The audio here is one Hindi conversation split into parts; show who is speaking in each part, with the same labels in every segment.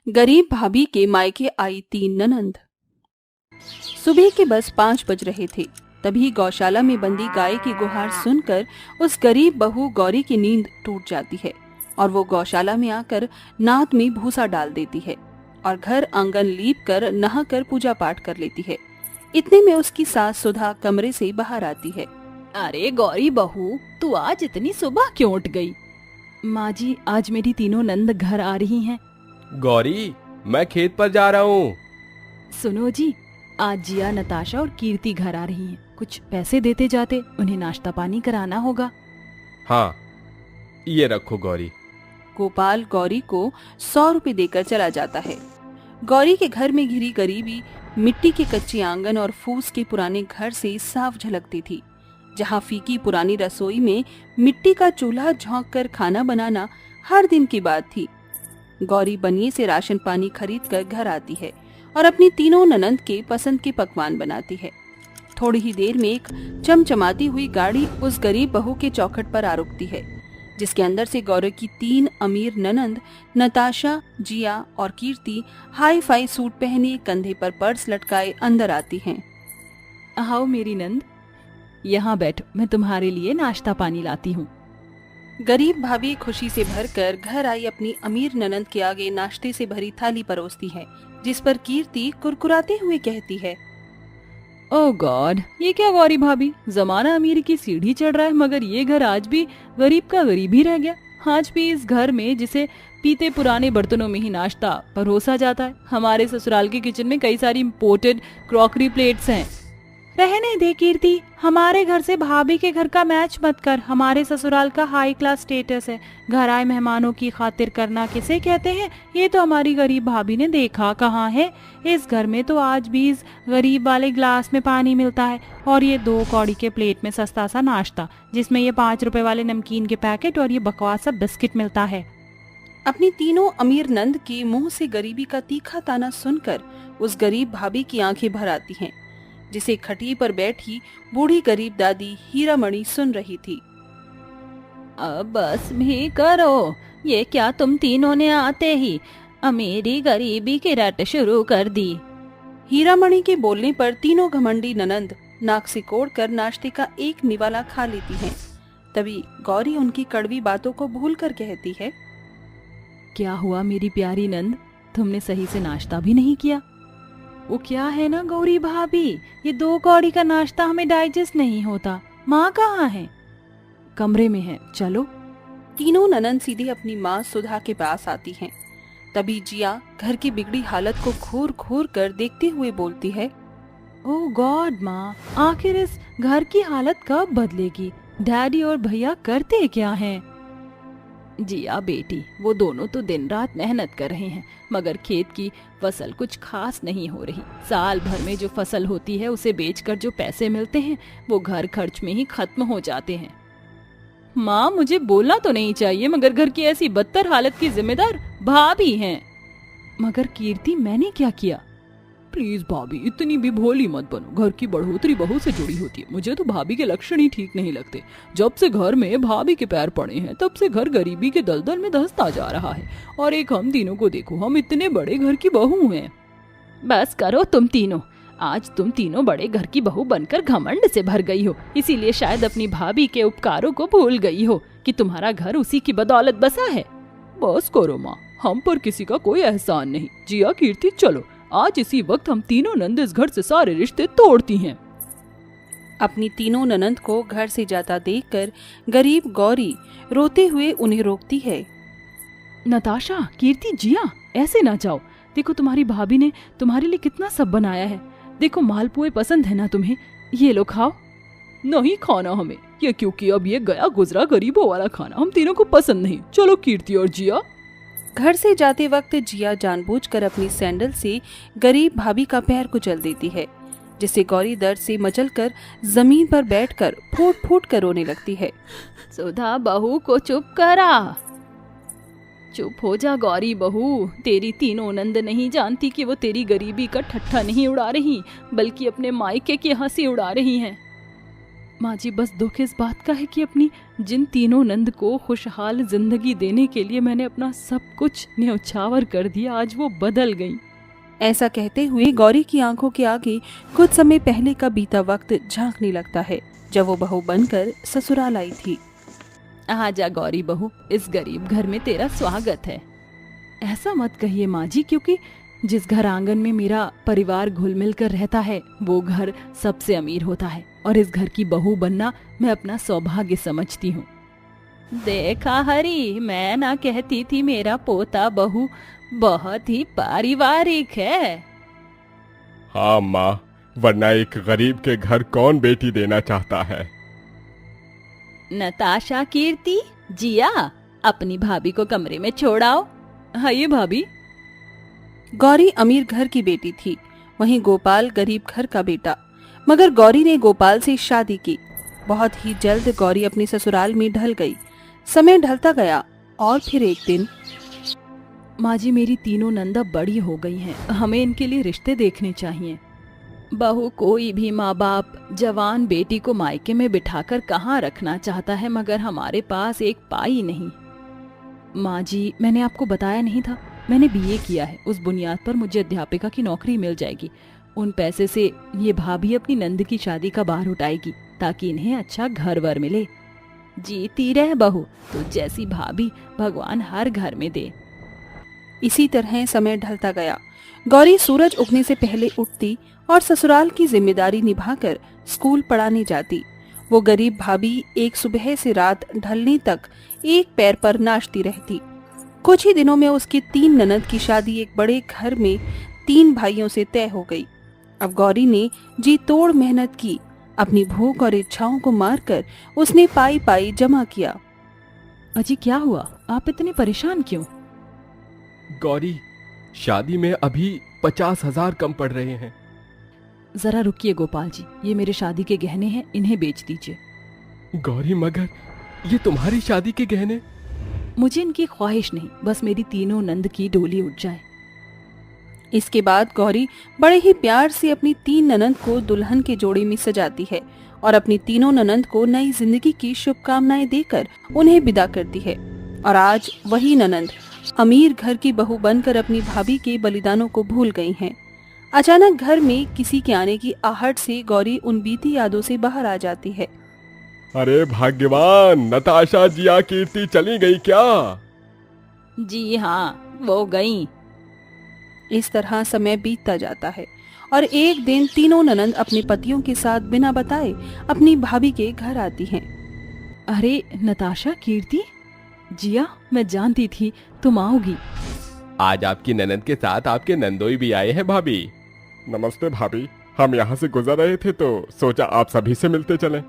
Speaker 1: गरीब भाभी के मायके आई 3 ननंद। सुबह के बस 5 बज रहे थे। तभी गौशाला में बंदी गाय की गुहार सुनकर उस गरीब बहू गौरी की नींद टूट जाती है और वो गौशाला में आकर नाद में भूसा डाल देती है और घर आंगन लीप कर नहाकर पूजा पाठ कर लेती है। इतने में उसकी सास सुधा कमरे से बाहर आती है।
Speaker 2: अरे गौरी बहू, तू आज इतनी सुबह क्यों उठ गई? माँ जी, आज मेरी तीनों नंद घर आ रही हैं।
Speaker 3: गौरी, मैं खेत पर जा रहा हूँ।
Speaker 2: सुनो जी, आज जिया, नताशा और कीर्ति घर आ रही हैं। कुछ पैसे देते जाते, उन्हें नाश्ता पानी कराना होगा।
Speaker 3: हाँ, ये रखो गौरी।
Speaker 1: गोपाल गौरी को 100 रुपए देकर चला जाता है। गौरी के घर में घिरी गरीबी मिट्टी के कच्चे आंगन और फूस के पुराने घर से साफ झलकती थी। जहाँ फीकी पुरानी रसोई में मिट्टी का चूल्हा झोंक कर खाना बनाना हर दिन की बात थी। गौरी बनिए से राशन पानी खरीद कर घर आती है और अपनी तीनों ननंद के पसंद के पकवान बनाती है। थोड़ी ही देर में एक चमचमाती हुई गाड़ी उस गरीब बहू के चौखट पर आ रुकती है, जिसके अंदर से गौरी की 3 अमीर ननंद नताशा, जिया और कीर्ति हाई फाई सूट पहने, कंधे पर पर्स लटकाए अंदर आती हैं।
Speaker 2: आओ मेरी नंद, यहाँ बैठो, मैं तुम्हारे लिए नाश्ता पानी लाती हूँ।
Speaker 1: गरीब भाभी खुशी से भरकर घर आई अपनी अमीर ननंद के आगे नाश्ते से भरी थाली परोसती है, जिस पर कीर्ति कुरकुराते हुए कहती है,
Speaker 2: ओह गॉड, ये क्या गौरी भाभी, जमाना अमीर की सीढ़ी चढ़ रहा है मगर ये घर आज भी गरीब का गरीब ही रह गया। आज भी इस घर में जिसे पीते पुराने बर्तनों में ही नाश्ता परोसा जाता है। हमारे ससुराल के किचन में कई सारी इम्पोर्टेड क्रॉकरी प्लेट्स हैं। रहने दे कीर्ति, हमारे घर से भाभी के घर का मैच मत कर। हमारे ससुराल का हाई क्लास स्टेटस है। घर आए मेहमानों की खातिर करना किसे कहते हैं, ये तो हमारी गरीब भाभी ने देखा कहाँ है। इस घर में तो आज भी इस गरीब वाले ग्लास में पानी मिलता है और ये 2 कौड़ी के प्लेट में सस्ता सा नाश्ता, जिसमें ये 5 रुपए वाले नमकीन के पैकेट और ये बकवास सा बिस्किट मिलता है।
Speaker 1: अपनी तीनों अमीर नंद के मुंह से गरीबी का तीखा ताना सुनकर उस गरीब भाभी की आंखें भर आती हैं, जिसे खटिया पर बैठी बूढ़ी गरीब दादी हीरामणि सुन रही थी।
Speaker 2: अब बस भी करो, ये क्या तुम तीनों ने आते ही अमीरी गरीबी की रट शुरू कर दी।
Speaker 1: हीरामणि के बोलने पर तीनों घमंडी ननंद नाक सिकोड़ कर नाश्ते का एक निवाला खा लेती हैं। तभी गौरी उनकी कड़वी बातों को भूल कर कहती है,
Speaker 2: क्या हुआ मेरी प्यारी नंद, तुमने सही से नाश्ता भी नहीं किया? वो क्या है ना गौरी भाभी, ये 2 कौड़ी का नाश्ता हमें डाइजेस्ट नहीं होता। माँ कहाँ है? कमरे में है, चलो।
Speaker 1: तीनों ननंद सीधे अपनी माँ सुधा के पास आती हैं। तभी जिया घर की बिगड़ी हालत को घूर घूर कर देखते हुए बोलती है,
Speaker 2: ओह गॉड माँ, आखिर इस घर की हालत कब बदलेगी? डैडी और भैया करते क्या हैं? जिया बेटी, वो दोनों तो दिन रात मेहनत कर रहे हैं मगर खेत की फसल कुछ खास नहीं हो रही। साल भर में जो फसल होती है उसे बेचकर जो पैसे मिलते हैं वो घर खर्च में ही खत्म हो जाते हैं। माँ, मुझे बोलना तो नहीं चाहिए मगर घर की ऐसी बदतर हालत की जिम्मेदार भाभी हैं। मगर कीर्ति, मैंने क्या किया? प्लीज भाभी, इतनी भी भोली मत बनो। घर की बढ़ोतरी बहू से जुड़ी होती है। मुझे तो भाभी के लक्षण ही ठीक नहीं लगते। जब से घर में भाभी के पैर पड़े हैं तब से घर गरीबी के दलदल में धंसता जा रहा है। और एक हम तीनों को देखो, हम इतने बड़े घर की बहू हैं। बस करो तुम तीनों, आज तुम तीनों बड़े घर की बहू बनकर घमंड से भर गई हो, इसीलिए शायद अपनी भाभी के उपकारों को भूल गई हो कि तुम्हारा घर उसी की बदौलत बसा है। बस करो माँ, हम पर किसी का कोई एहसान नहीं। जिया, कीर्ति, चलो, आज इसी वक्त हम तीनों नंद इस घर से सारे रिश्ते तोड़ती हैं।
Speaker 1: अपनी तीनों ननंद को घर से जाता देखकर गरीब गौरी रोते हुए उन्हें रोकती है।
Speaker 2: नताशा, कीर्ति, जिया, ऐसे ना जाओ। देखो तुम्हारी भाभी ने तुम्हारे लिए कितना सब बनाया है। देखो मालपुए पसंद है ना तुम्हें, ये लो खाओ। नहीं खाना हमें ये, क्योंकि अब ये गया गुजरा गरीबों वाला खाना हम तीनों को पसंद नहीं। चलो कीर्ति और जिया।
Speaker 1: घर से जाते वक्त जिया जानबूझकर अपनी सैंडल से गरीब भाभी का पैर कुचल देती है, जिससे गौरी दर्द से मचलकर जमीन पर बैठकर फूट फूट कर रोने लगती है।
Speaker 2: सुधा बहू को चुप करा। चुप हो जा गौरी बहू, तेरी तीनों नंद नहीं जानती कि वो तेरी गरीबी का ठट्ठा नहीं उड़ा रही बल्कि अपने मायके की हंसी उड़ा रही हैं। माँ जी, बस दुख इस बात का है कि अपनी जिन तीनों नंद को खुशहाल जिंदगी देने के लिए मैंने अपना सब कुछ न्यौछावर कर दिया, आज वो बदल गई।
Speaker 1: ऐसा कहते हुए गौरी की आंखों के आगे कुछ समय पहले का बीता वक्त झांकने लगता है, जब वो बहू बनकर ससुराल आई थी।
Speaker 2: आजा गौरी बहू, इस गरीब घर में तेरा स्वागत है। ऐसा मत कहिए माँ जी, क्योंकि जिस घर आंगन में मेरा परिवार घुल मिल कर रहता है वो घर सबसे अमीर होता है, और इस घर की बहू बनना मैं अपना सौभाग्य समझती हूँ। देखा हरी, मैं ना कहती थी मेरा पोता बहू बहुत ही पारिवारिक है।
Speaker 3: हाँ माँ, वरना एक गरीब के घर कौन बेटी देना चाहता है।
Speaker 2: नताशा, कीर्ति, जिया, अपनी भाभी को कमरे में छोड़ाओ। हाँ ये भाभी।
Speaker 1: गौरी अमीर घर की बेटी थी, वहीं गोपाल गरीब घर का बेटा। मगर गौरी ने गोपाल से शादी की। बहुत ही जल्द गौरी अपने ससुराल में ढल गई। समय ढलता गया और फिर एक दिन,
Speaker 2: माँ जी, मेरी तीनों नंदा बड़ी हो गई हैं, हमें इनके लिए रिश्ते देखने चाहिए। बहू, कोई भी माँ बाप जवान बेटी को मायके में बिठाकर कहाँ रखना चाहता है, मगर हमारे पास एक पाई नहीं। माँ जी, मैंने आपको बताया नहीं था, मैंने बीए किया है। उस बुनियाद पर मुझे अध्यापिका की नौकरी मिल जाएगी। उन पैसे से ये भाभी अपनी नंद की शादी का बार उठाएगी, ताकि इन्हें अच्छा घर वर मिले। जीती रह बहू, तो जैसी भाभी भगवान हर घर में दे।
Speaker 1: इसी तरह समय ढलता गया। गौरी सूरज उगने से पहले उठती और ससुराल की जिम्मेदारी निभाकर स्कूल पढ़ाने जाती। वो गरीब भाभी एक सुबह से रात ढलने तक एक पैर पर नाचती रहती। कुछ ही दिनों में उसकी 3 ननद की शादी एक बड़े घर में 3 भाइयों से तय हो गई। अब गौरी ने जी तोड़ मेहनत की। अपनी भूख और इच्छाओं को मारकर उसने पाई पाई जमा किया।
Speaker 2: अजी, क्या हुआ? आप इतने परेशान क्यों?
Speaker 3: गौरी, शादी में अभी 50,000 कम पड़ रहे हैं।
Speaker 2: जरा रुकिए गोपाल जी, ये मेरे शादी के गहने हैं, इन्हें बेच दीजिए।
Speaker 3: गौरी, मगर ये तुम्हारी शादी के गहने?
Speaker 2: मुझे इनकी ख्वाहिश नहीं, बस मेरी तीनों नंद की डोली उठ जाए।
Speaker 1: इसके बाद गौरी बड़े ही प्यार से अपनी 3 ननंद को दुल्हन के जोड़े में सजाती है और अपनी तीनों ननंद को नई जिंदगी की शुभकामनाएं देकर उन्हें विदा करती है। और आज वही ननंद अमीर घर की बहू बनकर अपनी भाभी के बलिदानों को भूल गई हैं। अचानक घर में किसी के आने की आहट से गौरी उन बीती यादों से बाहर आ जाती है।
Speaker 3: अरे भाग्यवान, नताशा, जिया, कीर्ति चली गई क्या?
Speaker 2: जी हाँ, वो गई।
Speaker 1: इस तरह समय बीतता जाता है और एक दिन तीनों ननंद अपने पतियों के साथ बिना बताए अपनी भाभी के घर आती हैं।
Speaker 2: अरे नताशा, कीर्ति, जिया, मैं जानती थी तुम आओगी।
Speaker 3: आज आपकी ननंद के साथ आपके नंदोई भी आए हैं भाभी। नमस्ते भाभी, हम यहाँ से गुजर रहे थे तो सोचा आप सभी से मिलते चलें।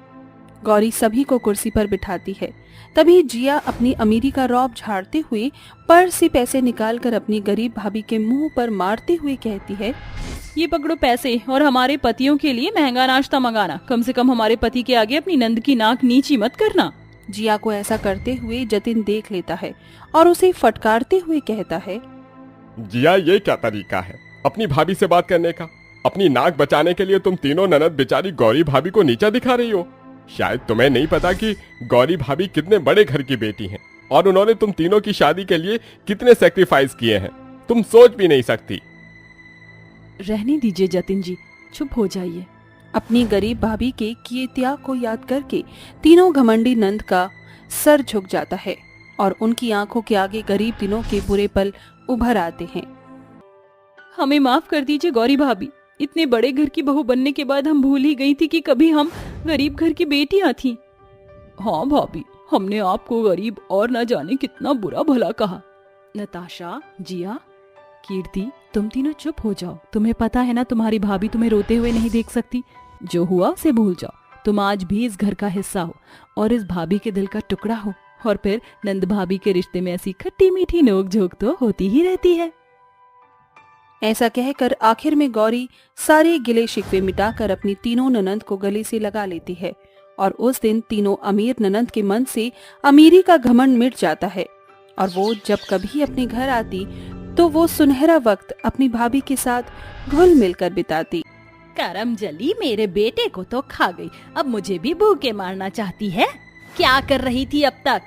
Speaker 1: गौरी सभी को कुर्सी पर बिठाती है। तभी जिया अपनी अमीरी का रौब झाड़ते हुए पर्स से पैसे निकालकर अपनी गरीब भाभी के मुंह पर मारते हुए कहती है,
Speaker 2: ये पकड़ो पैसे और हमारे पतियों के लिए महंगा नाश्ता मंगाना। कम से कम हमारे पति के आगे अपनी नंद की नाक नीची मत करना।
Speaker 1: जिया को ऐसा करते हुए जतिन देख लेता है और उसे फटकारते हुए कहता है,
Speaker 3: जिया, ये क्या तरीका है अपनी भाभी से बात करने का? अपनी नाक बचाने के लिए तुम तीनों ननद बेचारी गौरी भाभी को नीचा दिखा रही हो। शायद तुम्हें नहीं पता कि गौरी भाभी कितने बड़े घर की बेटी हैं और उन्होंने तुम तीनों की शादी के लिए कितने सैक्रिफाइस किए हैं, तुम सोच भी नहीं सकती।
Speaker 2: रहने दीजिए जतिन जी, चुप हो जाइए।
Speaker 1: अपनी गरीब भाभी के किए त्याग को याद करके तीनों घमंडी नंद का सर झुक जाता है और उनकी आंखों के आगे गरीब दिनों के बुरे पल उभर आते हैं।
Speaker 2: हमें माफ कर दीजिए गौरी भाभी, इतने बड़े घर की बहू बनने के बाद हम भूल ही गई थी कि कभी हम गरीब घर की बेटियां थी। हाँ भाभी, हमने आपको गरीब और न जाने कितना बुरा भला कहा। नताशा, जिया, कीर्ति, तुम तीनों चुप हो जाओ। तुम्हें पता है ना, तुम्हारी भाभी तुम्हें रोते हुए नहीं देख सकती। जो हुआ उसे भूल जाओ। तुम आज भी इस घर का हिस्सा हो और इस भाभी के दिल का टुकड़ा हो। और फिर नंद भाभी के रिश्ते में ऐसी खट्टी मीठी नोक झोंक तो होती ही रहती है।
Speaker 1: ऐसा कहकर आखिर में गौरी सारे गिले शिकवे मिटाकर अपनी तीनों ननंद को गले से लगा लेती है और उस दिन तीनों अमीर ननंद के मन से अमीरी का घमंड मिट जाता है और वो जब कभी अपने घर आती तो वो सुनहरा वक्त अपनी भाभी के साथ घुल मिलकर बिताती।
Speaker 2: करमजली मेरे बेटे को तो खा गई, अब मुझे भी भूखे मारना चाहती है। क्या कर रही थी अब तक?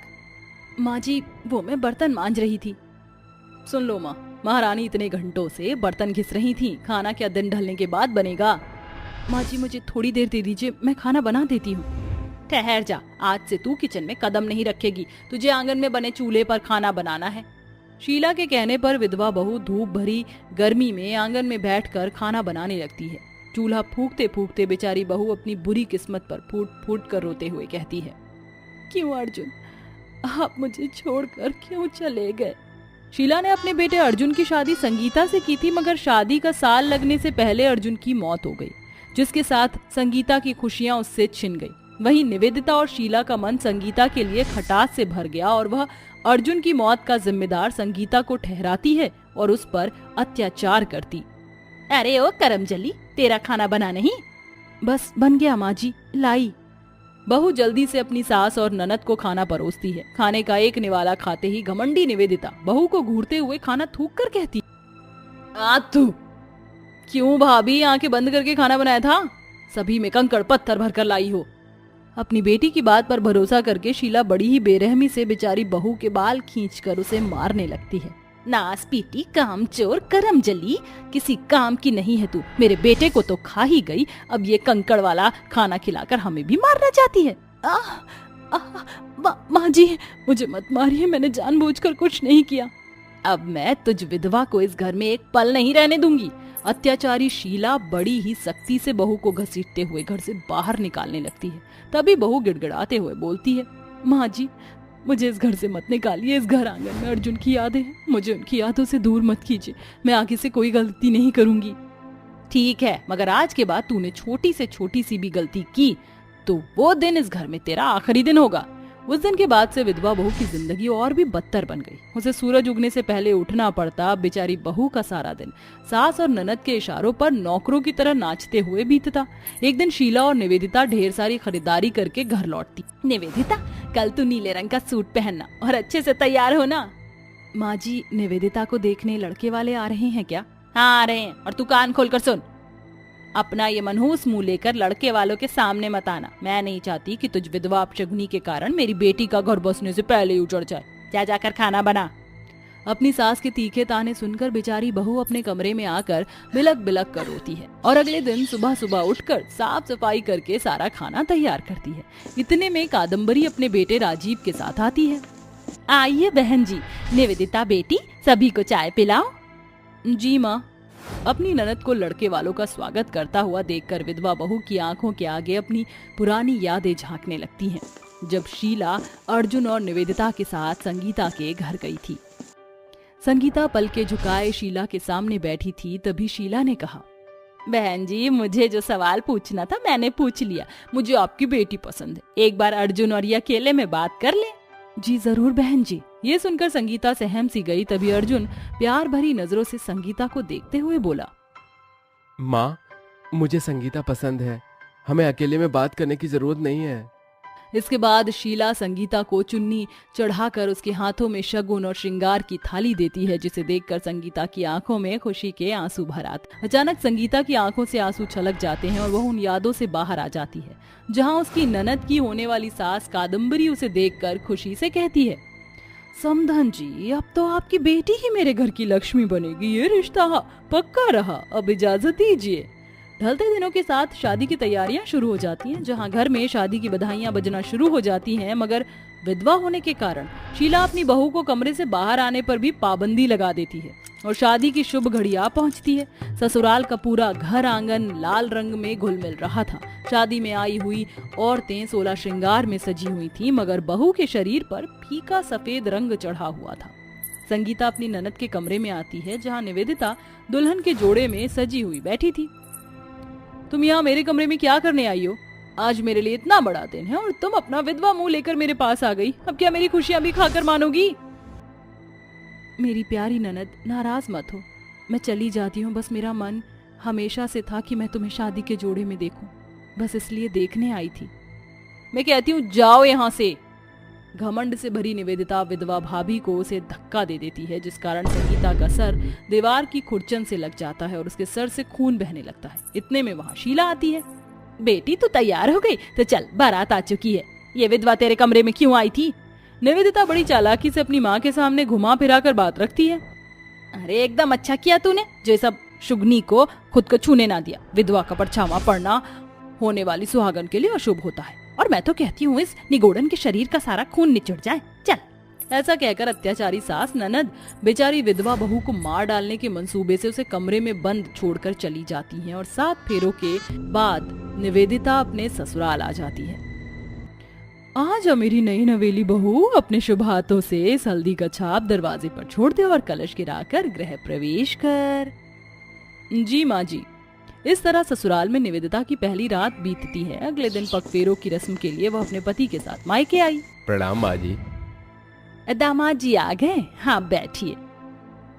Speaker 2: माँ जी, वो मैं बर्तन मांज रही थी। सुन लो माँ, महारानी इतने घंटों से बर्तन घिस रही थी, खाना क्या दिन ढलने के बाद बनेगा? माँ जी मुझे थोड़ी देर दे दीजिए, मैं खाना बना देती हूँ। ठहर जा, आज से तू किचन में कदम नहीं रखेगी, तुझे आंगन में बने चूल्हे पर खाना बनाना है। शीला के कहने पर विधवा बहू धूप भरी गर्मी में आंगन में बैठकर खाना बनाने लगती है। चूल्हा फूंकते फूंकते बेचारी बहू अपनी बुरी किस्मत पर फूट फूट कर रोते हुए कहती है, क्यों अर्जुन, आप मुझे छोड़कर क्यों चले गए? शीला ने अपने बेटे अर्जुन की शादी संगीता से की थी, मगर शादी का साल लगने से पहले अर्जुन की मौत हो गई, जिसके साथ संगीता की खुशियां उससे छिन गई। वहीं निवेदिता और शीला का मन संगीता के लिए खटास से भर गया और वह अर्जुन की मौत का जिम्मेदार संगीता को ठहराती है और उस पर अत्याचार करती। अरे ओ करमजली, तेरा खाना बना नहीं? बस बन गया माँ जी, लाई। बहू जल्दी से अपनी सास और ननद को खाना परोसती है। खाने का एक निवाला खाते ही घमंडी निवेदिता बहू को घूरते हुए खाना थूक कर कहती, आ तू क्यों भाभी आंखें बंद करके खाना बनाया था? सभी में कंकड़ पत्थर भरकर लाई हो। अपनी बेटी की बात पर भरोसा करके शीला बड़ी ही बेरहमी से बेचारी बहू के बाल खींचकर उसे मारने लगती है। नास पीटी कामचोर करमजली, किसी काम की नहीं है तू, मेरे बेटे को तो खा ही गई, अब ये कंकड़ वाला खाना खिलाकर हमें भी मारना चाहती है। माँ जी मुझे मत मारिए, मैंने जानबूझकर कुछ नहीं किया। अब मैं तुझ विधवा को इस घर में एक पल नहीं रहने दूंगी। अत्याचारी शीला बड़ी ही सख्ती से बहू को घसीटते हुए घर से बाहर निकालने लगती है। तभी बहू गिड़गिड़ाते हुए बोलती है, माँ जी मुझे इस घर से मत निकालिए, इस घर आंगन में अर्जुन की यादें हैं, मुझे उनकी यादों से दूर मत कीजिए, मैं आगे से कोई गलती नहीं करूंगी। ठीक है, मगर आज के बाद तूने छोटी से छोटी सी भी गलती की तो वो दिन इस घर में तेरा आखिरी दिन होगा। उस दिन के बाद से विधवा बहू की जिंदगी और भी बदतर बन गई। उसे सूरज उगने से पहले उठना पड़ता। बेचारी बहू का सारा दिन सास और ननद के इशारों पर नौकरों की तरह नाचते हुए बीतता। एक दिन शीला और निवेदिता ढेर सारी खरीदारी करके घर लौटती। निवेदिता, कल तू नीले रंग का सूट पहनना और अच्छे से तैयार होना। माँ जी, निवेदिता को देखने लड़के वाले आ रहे हैं क्या? हाँ आ रहे हैं, और तू कान खोलकर सुन। अपना ये मनहूस मुंह लेकर लड़के वालों के सामने मत आना। मैं नहीं चाहती कि तुझ विधवा अपशगुनी के कारण मेरी बेटी का घर बसने से पहले ही उजड़ जाए। जा जाकर खाना बना। अपनी सास के तीखे ताने सुनकर बेचारी बहू अपने कमरे में आकर बिलक बिलक कर रोती है और अगले दिन सुबह सुबह उठकर साफ सफाई करके सारा खाना तैयार करती है। इतने में कादम्बरी अपने बेटे राजीव के साथ आती है। आइए बहन जी, निवेदिता बेटी, सभी को चाय पिलाओ। जी माँ। अपनी ननद को लड़के वालों का स्वागत करता हुआ देखकर विधवा बहू की आंखों के आगे अपनी पुरानी यादें झांकने लगती हैं, जब शीला अर्जुन और निवेदिता के साथ संगीता के घर गई थी। संगीता पल के झुकाए शीला के सामने बैठी थी। तभी शीला ने कहा, बहन जी मुझे जो सवाल पूछना था मैंने पूछ लिया। मुझे आपकी बेटी पसंद है, एक बार अर्जुन और ये अकेले में बात कर ले। जी जरूर बहन जी। ये सुनकर संगीता सहम सी गई। तभी अर्जुन प्यार भरी नजरों से संगीता को देखते हुए बोला,
Speaker 3: माँ मुझे संगीता पसंद है, हमें अकेले में बात करने की जरूरत नहीं है।
Speaker 2: इसके बाद शीला संगीता को चुन्नी चढ़ाकर उसके हाथों में शगुन और श्रृंगार की थाली देती है, जिसे देखकर संगीता की आंखों में खुशी के आंसू भर आते। अचानक संगीता की आंखों से आंसू छलक जाते हैं और वह उन यादों से बाहर आ जाती है, जहां उसकी ननद की होने वाली सास कादम्बरी उसे देखकर खुशी से कहती है, समधन जी अब तो आपकी बेटी ही मेरे घर की लक्ष्मी बनेगी, ये रिश्ता पक्का रहा, अब इजाजत दीजिए। ढलते दिनों के साथ शादी की तैयारियां शुरू हो जाती हैं, जहां घर में शादी की बधाइयां बजना शुरू हो जाती हैं, मगर विधवा होने के कारण शीला अपनी बहू को कमरे से बाहर आने पर भी पाबंदी लगा देती है और शादी की शुभ घड़ियां पहुंचती है। ससुराल का पूरा घर आंगन लाल रंग में घुल मिल रहा था। शादी में आई हुई औरतें 16 श्रृंगार में सजी हुई थी, मगर बहू के शरीर पर फीका सफेद रंग चढ़ा हुआ था। संगीता अपनी ननद के कमरे में आती है, जहाँ निवेदिता दुल्हन के जोड़े में सजी हुई बैठी थी। तुम यहाँ मेरे कमरे में क्या करने आई हो? आज मेरे लिए इतना बड़ा दिन है और तुम अपना विधवा मुंह लेकर मेरे पास आ गई। अब क्या मेरी खुशियां भी खाकर मानोगी? मेरी प्यारी ननद, नाराज मत हो, मैं चली जाती हूँ। बस मेरा मन हमेशा से था कि मैं तुम्हें शादी के जोड़े में देखूं, बस इसलिए देखने आई थी। मैं कहती हूँ जाओ यहाँ से। घमंड से भरी निवेदिता विधवा भाभी को उसे धक्का दे देती है, जिस कारण संगीता का सर दीवार की खुरचन से लग जाता है और उसके सर से खून बहने लगता है। इतने में वहाँ शीला आती है। बेटी तू तैयार हो गई? तो चल, बारात आ चुकी है। ये विधवा तेरे कमरे में क्यों आई थी? निवेदिता बड़ी चालाकी से अपनी माँ के सामने घुमा फिरा कर बात रखती है। अरे एकदम अच्छा किया तूने जो सब शुगनी को खुद को छूने ना दिया। विधवा का परछावा पड़ना होने वाली सुहागन के लिए अशुभ होता है, और मैं तो कहती हूँ इस निगोड़न के शरीर का सारा खून निचुड़ जाए। चल। ऐसा कहकर अत्याचारी सास ननद बेचारी विधवा बहू को मार डालने के मंसूबे से उसे कमरे में बंद छोड़कर चली जाती हैं, और 7 फेरों के बाद निवेदिता अपने ससुराल आ जाती है। आज मेरी नई नवेली बहू अपने शुभ हाथों से इस हल्दी का छाप दरवाजे पर छोड़ दे और कलश गिराकर गृह प्रवेश कर। जी माँ जी। इस तरह ससुराल में निवेदिता की पहली रात बीतती है। अगले दिन पगफेरों की रस्म के लिए वह अपने पति के साथ मायके आई।
Speaker 3: प्रणाम माँ जी।
Speaker 2: दामाद जी आ गए? हाँ बैठिए।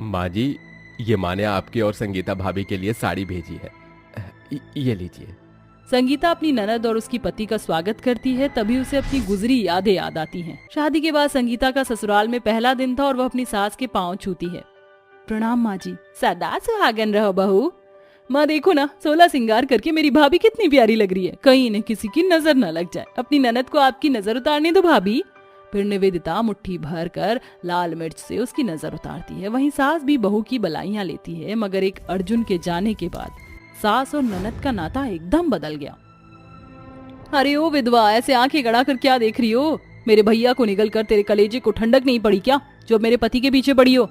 Speaker 3: माँ जी, ये माँ ने आपकी और संगीता भाभी के लिए साड़ी भेजी है, ये लीजिए।
Speaker 2: संगीता अपनी ननद और उसकी पति का स्वागत करती है। तभी उसे अपनी गुजरी यादें याद आती हैं। शादी के बाद संगीता का ससुराल में पहला दिन था और वह अपनी सास के पांव छूती है। प्रणाम माँ जी। सदा सुहागन रहो बहू। माँ देखो ना, 16 सिंगार करके मेरी भाभी कितनी प्यारी लग रही है, कहीं इन्हें किसी की नजर न लग जाए। अपनी ननद को आपकी नजर उतारने दो भाभी। फिर निवेदिता मुट्ठी भर कर लाल मिर्च से उसकी नजर उतारती है। वहीं सास भी बहू की बलाइयां लेती है, मगर एक अर्जुन के जाने के बाद सास और ननद का नाता एकदम बदल गया। अरे ओ विधवा, ऐसे आंखें गड़ा कर क्या देख रही हो? मेरे भैया को निगल कर तेरे कलेजे को ठंडक नहीं पड़ी क्या, जो मेरे पति के पीछे पड़ी हो?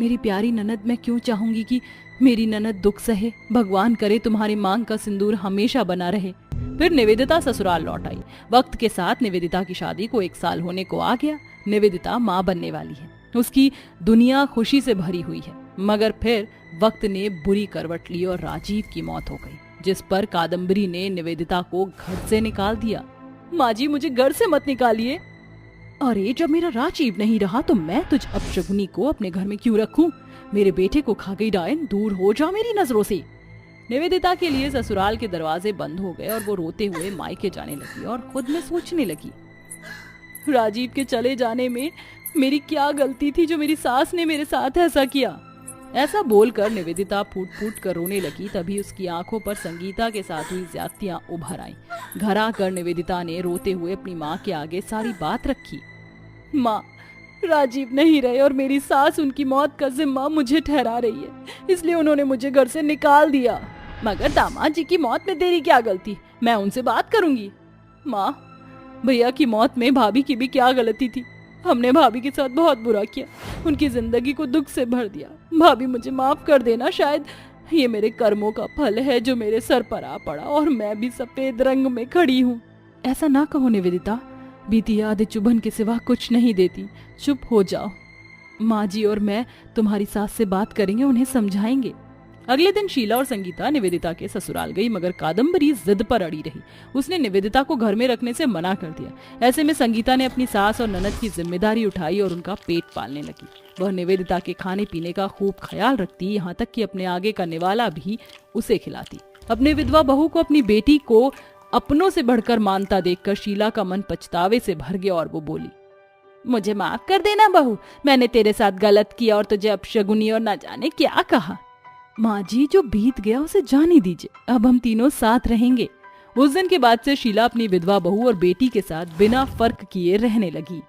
Speaker 2: मेरी प्यारी ननद, मैं क्यों चाहूंगी कि मेरी ननद दुख सहे। भगवान करे तुम्हारी मांग का सिंदूर हमेशा बना रहे। फिर निवेदिता ससुराल लौट आई। वक्त के साथ निवेदिता की शादी को 1 साल होने को आ गया। निवेदिता माँ बनने वाली है। उसकी दुनिया खुशी से भरी हुई है, मगर फिर वक्त ने बुरी करवट ली और राजीव की मौत हो गई, जिस पर कादम्बरी ने निवेदिता को घर से निकाल दिया। माँ जी, मुझे घर से मत निकालिए। अरे जब मेरा राजीव नहीं रहा तो मैं तुझ अपशगुनी को अपने घर में क्यों रखूं? मेरे बेटे को खा गई डायन, दूर हो जा मेरी नजरों से। निवेदिता के लिए ससुराल के दरवाजे बंद हो गए और वो रोते हुए मायके जाने लगी और खुद में सोचने लगी, राजीव के चले जाने में मेरी क्या गलती थी जो मेरी सास ने मेरे साथ ऐसा किया। ऐसा बोलकर निवेदिता फूट फूट कर रोने लगी। तभी उसकी आंखों पर संगीता के साथ हुई ज्यादतियां उभर आईं। घर आकर निवेदिता ने रोते हुए अपनी माँ के आगे सारी बात रखी। माँ, राजीव नहीं रहे और मेरी सास उनकी मौत का जिम्मा मुझे ठहरा रही है, इसलिए उन्होंने मुझे घर से निकाल दिया। मगर दामाद जी की मौत में तेरी क्या गलती? मैं उनसे बात करूंगी। माँ, भैया की मौत में भाभी की भी क्या गलती थी? हमने भाभी के साथ बहुत बुरा किया, उनकी जिंदगी को दुख से भर दिया। भाभी मुझे माफ कर देना, शायद ये मेरे कर्मों का फल है जो मेरे सर पर आ पड़ा और मैं भी सफेद रंग में खड़ी हूँ। ऐसा ना कहो निवेदिता, बीती यादें चुभन के सिवा कुछ नहीं देती। चुप हो जाओ। माँ जी और मैं तुम्हारी सास से बात करेंगे, उन्हें समझाएंगे। अगले दिन शीला और संगीता निवेदिता के ससुराल गई, मगर कादम्बरी जिद पर अड़ी रही। उसने निवेदिता को घर में रखने से मना कर दिया। ऐसे में संगीता ने अपनी सास और ननद की जिम्मेदारी उठाई और उनका पेट पालने लगी। वह निवेदिता के खाने पीने का खूब ख्याल रखती, यहाँ तक कि अपने आगे का निवाला भी उसे खिलाती। अपने विधवा बहू को अपनी बेटी को अपनों से बढ़कर मानता देखकर शीला का मन पछतावे से भर गया और वो बोली, मुझे माफ कर देना बहू, मैंने तेरे साथ गलत किया और तुझे अपशगुनी और न जाने क्या कहा। माँ जी, जो बीत गया उसे जाने दीजिए, अब हम तीनों साथ रहेंगे। उस दिन के बाद से शीला अपनी विधवा बहू और बेटी के साथ बिना फर्क किए रहने लगी।